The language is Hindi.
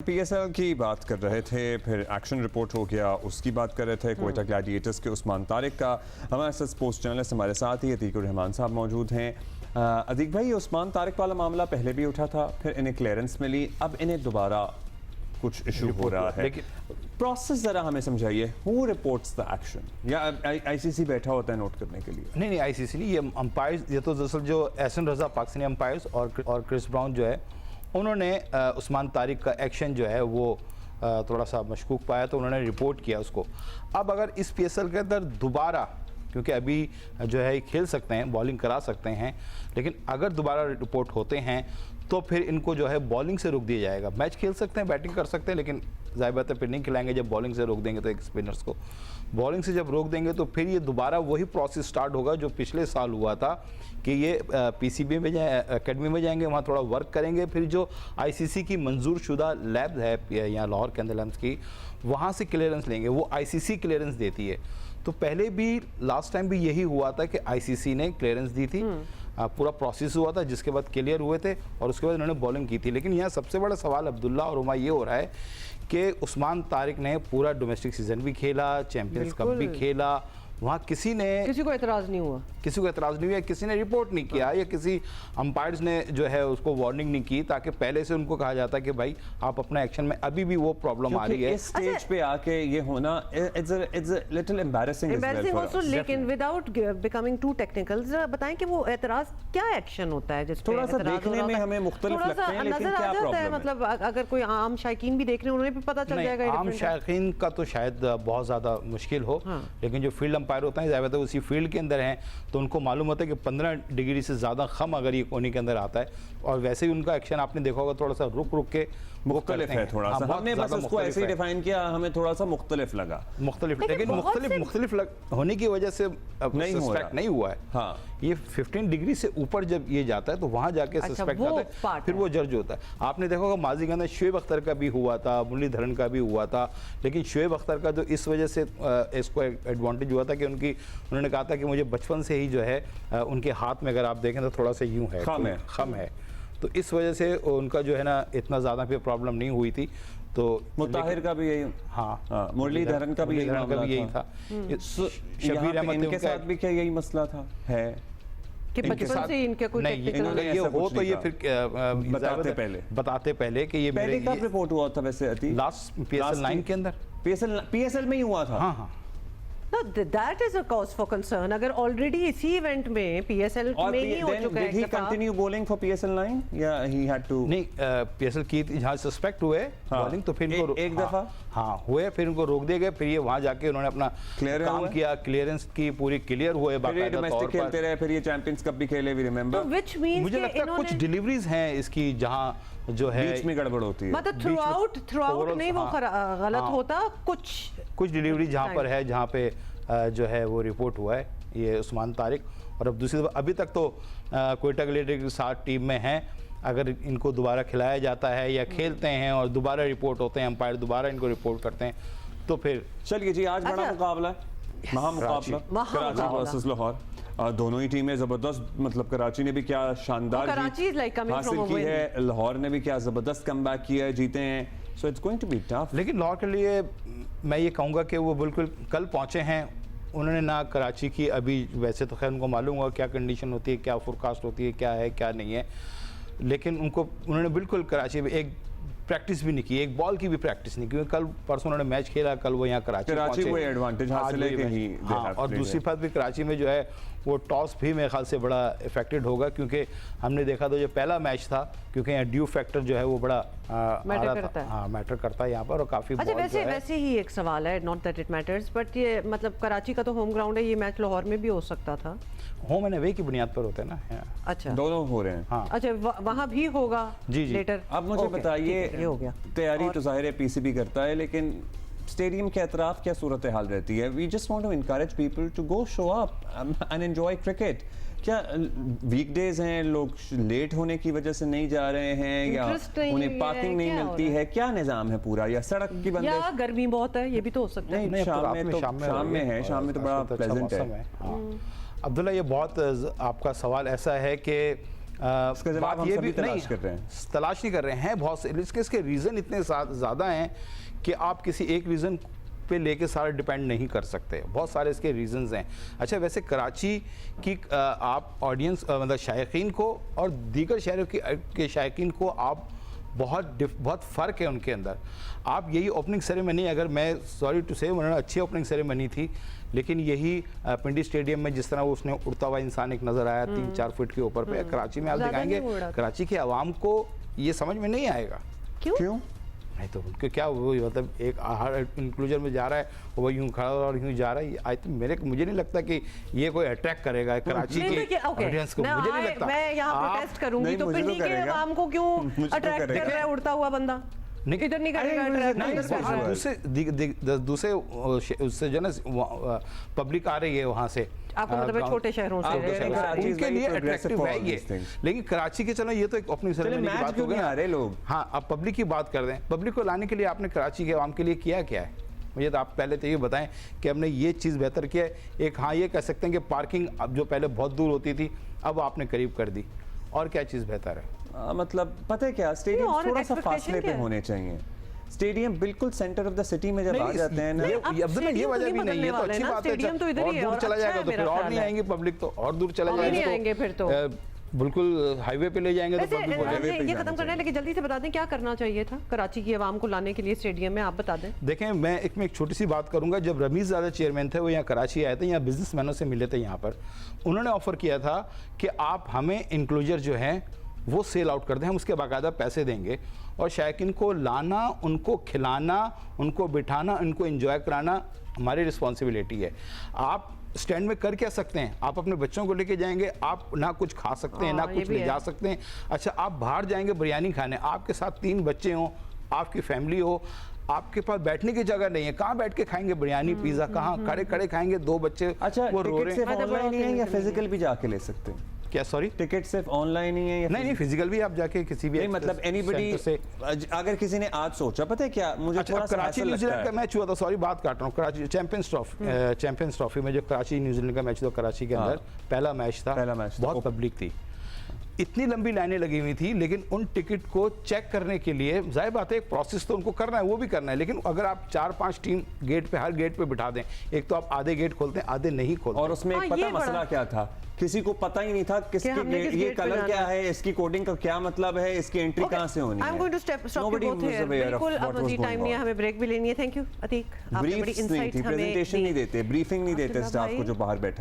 पीएसएल की बात कर रहे थे, फिर एक्शन रिपोर्ट हो गया, उसकी बात कर रहे थे, क्वेटा ग्लैडिएटर्स के उस्मान तारिक का। हमारे साथ स्पोर्ट्स जर्नलिस्ट हमारे साथ ही अतीकुर रहमान साहब मौजूद हैं। अतीक भाई, उस्मान तारिक वाला मामला पहले भी उठा था, फिर इन्हें क्लियरेंस मिली, अब इन्हें दोबारा कुछ इशू हो रहा है। प्रोसेस जरा हमें समझाइए, हु रिपोर्ट्स द एक्शन, या आईसीसी बैठा होता है नोट करने के लिए? नहीं, आईसीसी नहीं, ये अंपायर्स, ये तो दरअसल जो एहसन रजा पाकिस्तानी अंपायर्स और क्रिस ब्राउन जो है, उन्होंने उस्मान तारिक का एक्शन जो है वो थोड़ा सा मशकूक पाया, तो उन्होंने रिपोर्ट किया उसको। अब अगर इस पीएसएल के अंदर दोबारा, क्योंकि अभी जो है खेल सकते हैं, बॉलिंग करा सकते हैं, लेकिन अगर दोबारा रिपोर्ट होते हैं तो फिर इनको जो है बॉलिंग से रोक दिया जाएगा। मैच खेल सकते हैं, बैटिंग कर सकते हैं, लेकिन ज़ाहिर बात है फिर नहीं खिलाएंगे जब बॉलिंग से रोक देंगे। तो एक स्पिनर्स को बॉलिंग से जब रोक देंगे तो फिर ये दोबारा वही प्रोसेस स्टार्ट होगा जो पिछले साल हुआ था कि ये पीसीबी में जाए, एकेडमी में जाएंगे, वहाँ थोड़ा वर्क करेंगे, फिर जो आईसीसी की मंजूर शुदा लैब है यहाँ लाहौर के अंदर लैब्स की, वहाँ से क्लियरेंस लेंगे। वो आईसीसी क्लियरेंस देती है। तो पहले भी लास्ट टाइम भी यही हुआ था कि आईसीसी ने क्लियरेंस दी थी, पूरा प्रोसेस हुआ था, जिसके बाद क्लियर हुए थे और उसके बाद उन्होंने बॉलिंग की थी। लेकिन यहाँ सबसे बड़ा सवाल अब्दुल्ला और उमा ये हो रहा है कि उस्मान तारिक ने पूरा डोमेस्टिक सीजन भी खेला, चैंपियंस कप भी खेला, वहाँ किसी को एतराज़ नहीं हुआ, किसी ने रिपोर्ट नहीं किया, या किसी अंपायर्स ने जो है उसको वार्निंग नहीं की, ताकि पहले से उनको कहा जाता कि भाई आप अपना एक्शन में, अभी भी वो प्रॉब्लम आ रही है। इस स्टेज पे आके ये होना it's a little embarrassing also, लेकिन विदाउट बिकमिंग टू टेक्निकल, जरा बताएं कि वो एतराज़ क्या एक्शन होता है जिस थोड़ा सा देखने में हमें मुख्तलिफ लगते हैं, लेकिन क्या प्रॉब्लम है? मतलब अगर कोई आम शायकीन भी देख रहे हैं, उन्हें भी पता चल जाएगा। आम शायकीन का तो शायद बहुत ज़्यादा मुश्किल हो, लेकिन जो फील्ड अंपायर होता है, ज़्यादा उसी फील्ड के अंदर हैं, तो उनको मालूम होता है कि 15 डिग्री से ज़्यादा खम अगर ये कोने के अंदर आता है, और वैसे ही उनका एक्शन आपने देखा होगा थोड़ा सा रुक के मुख्तलिफ है थोड़ा सा। हमने बस उसको ऐसे ही डिफाइन किया, हमें थोड़ा सा मुख्तलिफ लगा, लेकिन मुख्तलिफ होने की वजह से सस्पेक्ट नहीं हुआ है। हाँ, ये 15 डिग्री से ऊपर जब ये जाता है तो वहां जाके सस्पेक्ट आता है, फिर वो जज होता है। आपने देखा होगा माजी के अंदर शोएब अख्तर का भी हुआ था, मुरलीधरन का भी हुआ था, लेकिन शोएब अख्तर का जो इस वजह से इसको एडवांटेज हुआ था कि उन्होंने कहा था कि मुझे बचपन से ही जो है उनके हाथ में अगर आप देखें तो थोड़ा सा यूं है, खम है, तो इस वजह से उनका जो है ना इतना ज़्यादा पे प्रॉब्लम नहीं हुई थी। तो मुताहिर का भी यही, हाँ, मुरलीधरन का भी यही था। शबीर अहमद के साथ भी क्या यही मसला था है कि बचपन से इनके कोई टेक्निकल ये हो, तो ये फिर बताते पहले कि ये पहले कब रिपोर्ट हुआ था वैसे अति? लास्ट पीएसएल 9 के अंदर, पीएसएल में ही हुआ था। हाँ, No, that is a cause for concern. अगर ऑलरेडी इसी इवेंट में पीएसएल में ही हो चुका है, did he continue bowling for PSL 9 या he had to? नहीं, पीएसएल की जहाँ सस्पेक्ट हुए बॉलिंग, तो फिर इनको एक दफा हुए, फिर इनको रोक दिया गया, फिर ये वहाँ जाके उन्होंने अपना काम किया, क्लियरेंस की पूरी क्लियर हुए, डोमेस्टिक खेलते रहे, फिर ये चैंपियंस कप भी खेले, वी रिमेंबर। मुझे लगता है कुछ डिलीवरीज हैं इसकी जहाँ जो है बीच में गड़बड़ होती है, मतलब थ्रूआउट नहीं, वो गलत होता, कुछ डिलीवरी जहाँ पर है, जहाँ पे जो है वो रिपोर्ट हुआ है ये उस्मान तारिक। और अब दूसरी अभी तक तो क्वेटा ग्लैडिएटर्स के साथ टीम में हैं, अगर इनको दोबारा खिलाया जाता है या खेलते हैं और दोबारा रिपोर्ट होते हैं, अंपायर दोबारा इनको रिपोर्ट करते हैं, तो फिर चलिए जी, आज बड़ा मुकाबला है, महामुकाबला, कराची वर्सेस लाहौर। दोनों ही टीमें जबरदस्त, मतलब कराची ने भी क्या शानदार हासिल की है, लाहौर ने भी क्या जबरदस्त कमबैक किया है, जीते हैं। So it's going to be tough. लेकिन लाहौर के लिए मैं ये कहूँगा कि वो बिल्कुल कल पहुँचे हैं, उन्होंने ना कराची की, अभी वैसे तो खैर उनको मालूम होगा क्या कंडीशन होती है, क्या फोरकास्ट होती है, क्या है क्या नहीं है, लेकिन उन्होंने बिल्कुल कराची में एक प्रैक्टिस भी नहीं की, एक बॉल की भी प्रैक्टिस नहीं, क्योंकि कल परसों उन्होंने मैच खेला, कल वो यहाँ कराची को एडवांटेज हासिल है कि और दूसरी बात भी कराची में जो है वो टॉस भी मेरे ख्याल से बड़ा इफेक्टेड होगा, क्योंकि हमने देखा तो जो पहला मैच था, क्योंकि यहाँ ड्यू फैक्टर जो है वो बड़ा मैटर करता है यहाँ पर, और काफी वैसे ही एक सवाल है, not that it matters, but ये मतलब कराची का तो होम ग्राउंड है, ये मैच लाहौर में भी हो सकता था, होम एंड अवे की बुनियाद पर होते हैं ना। अच्छा, दोनों हो रहे हैं। हाँ, अच्छा, वहाँ भी होगा जी लेटर। अब मुझे बताइए, तैयारी तो जाहिर है पीसीबी करता है, लेकिन स्टेडियम के अतराफ क्या सूरत हाल रहती है? We just want to encourage people to go show up and enjoy cricket. क्या वीकडेज हैं, लोग लेट होने की वजह से नहीं जा रहे हैं, या उन्हें पार्किंग नहीं मिलती है, क्या निजाम है पूरा, या सड़क की बंद, या गर्मी बहुत है, ये भी तो हो सकता है। नहीं, शाम में तो बड़ा प्लेजेंट है। अब्दुल्ला, ये बहुत आपका सवाल ऐसा है कि इसका जवाब बात हम ये सभी भी तलाश नहीं कर रहे हैं। तलाश नहीं कर रहे हैं बहुत से, इसके रीज़न इतने ज़्यादा हैं कि आप किसी एक रीज़न पे लेके सारा डिपेंड नहीं कर सकते, बहुत सारे इसके रीजंस हैं। अच्छा, वैसे कराची की आप ऑडियंस मतलब शायकीन को और दीगर शहरों के शायकीन को आप बहुत फ़र्क है उनके अंदर। आप यही ओपनिंग सेरेमनी, अगर मैं सॉरी टू से, उन्होंने अच्छी ओपनिंग सेरेमनी थी, लेकिन यही पिंडी स्टेडियम में जिस तरह वो उसने उड़ता हुआ इंसान एक नज़र आया 3-4 फुट के ऊपर पे, कराची में आप दिखाएंगे, कराची के आवाम को ये समझ में नहीं आएगा। क्यों? नहीं तो उनके क्या वो मतलब एक हर इंक्लूजन में जा रहा है, वो यूं खड़ा और यूं जा रहा है। आई थिंक मुझे नहीं लगता कि ये कोई अट्रैक्ट करेगा कराची की ऑडियंस को, मुझे नहीं लगता। मैं यहाँ प्रोटेस्ट करूंगी तो पिंडी के आवाम को क्यों अट्रैक्ट कर रहा है उड़ता हुआ बंदा? इधर नहीं करेगा। दूसरे उससे जो ना पब्लिक आ रही है वहाँ से, आपको मतलब छोटे शहरों से, उनके लिए अट्रैक्टिव है ये। लेकिन कराची के, चलो ये तो एक ओपनिंग सेरेमनी की बात हो गई, आ रहे लोग। हाँ, अब पब्लिक की बात कर दें। पब्लिक को लाने के लिए आपने कराची के आवाम के लिए किया क्या है? मुझे तो आप पहले तो ये बताएं कि हमने ये चीज़ बेहतर किया है। एक हाँ ये कह सकते हैं कि पार्किंग अब जो पहले बहुत दूर होती थी अब आपने करीब कर दी, और क्या चीज़ बेहतर है? मतलब पता है क्या, स्टेडियम थोड़ा सा फासले पे होने चाहिए। स्टेडियम बिल्कुल सेंटर ऑफ द सिटी में जब आ जाते हैं ना, ये वजह भी नहीं है, तो अच्छी बात है। स्टेडियम तो इधर ही है, और दूर चला जाएगा तो फिर और नहीं आएंगे पब्लिक, तो और दूर चला जाएगा फिर तो बिल्कुल हाईवे पे ले जाएंगे तो पब्लिक वैसे ये खत्म करना है, लेकिन जल्दी से बता दें क्या करना चाहिए था कराची की आवाम को लाने के लिए स्टेडियम में, आप बता दें। देखें, मैं एक छोटी सी बात करूंगा। जब रमीज ज़्यादा चेयरमैन थे, वो यहाँ कराची आए थे, यहाँ बिजनेसमैनों से मिले थे यहाँ पर, उन्होंने ऑफर किया था कि आप हमें इंक्लोजर जो है वो सेल आउट कर दें, हम उसके बाकायदा पैसे देंगे, और शायकीन को लाना, उनको खिलाना, उनको बिठाना, उनको एंजॉय कराना हमारी रिस्पॉन्सिबिलिटी है। आप स्टैंड में कर क्या सकते हैं? आप अपने बच्चों को लेके जाएंगे, आप ना कुछ खा सकते हैं ना कुछ ले जा सकते हैं। अच्छा, आप बाहर जाएंगे बिरयानी खाने, आपके साथ 3 बच्चे हों, आपकी फैमिली हो, आपके पास बैठने की जगह नहीं है, कहाँ बैठ के खाएंगे बिरयानी पिज्जा? कहाँ खड़े खड़े खाएंगे? 2 बच्चे अच्छा, वो रो रहे हैं। ऑनलाइन ही है या फिजिकल भी जाके ले सकते हैं? क्या? सॉरी, टिकट सिर्फ ऑनलाइन ही है या नहीं फिजिकल भी आप जाके किसी भी, नहीं मतलब एनीबडी से, अगर किसी ने आज सोचा, पता है क्या मुझे थोड़ा सा कराची न्यूजीलैंड का मैच हुआ था, सॉरी बात काट रहा हूँ, कराची चैंपियंस ट्रॉफी में जो कराची न्यूजीलैंड का मैच था, कराची के अंदर पहला मैच था, बहुत पब्लिक थी, इतनी लंबी लाइनें लगी हुई थी, लेकिन उन टिकट को चेक करने के लिए जाहिर बात है एक प्रोसेस तो उनको करना है, वो भी करना है, लेकिन अगर आप 4-5 टीम गेट पे, हर गेट पे बिठा दें, एक तो आप आधे गेट खोलते हैं, आधे नहीं खोलते। और उसमें एक पता मसला क्या था, किसी को पता ही नहीं था किसकी ये कलर क्या है, इसकी कोडिंग का क्या मतलब है, इसकी एंट्री कहां से होनी है। I am going to stop you both here. बिल्कुल, अब मजीद टाइम नहीं है, हमें ब्रेक भी लेनी है। थैंक यू अतीक, आपने बड़ी इनसाइट हमें प्रेजेंटेशन नहीं देते, ब्रीफिंग नहीं देते स्टाफ को जो बाहर बैठा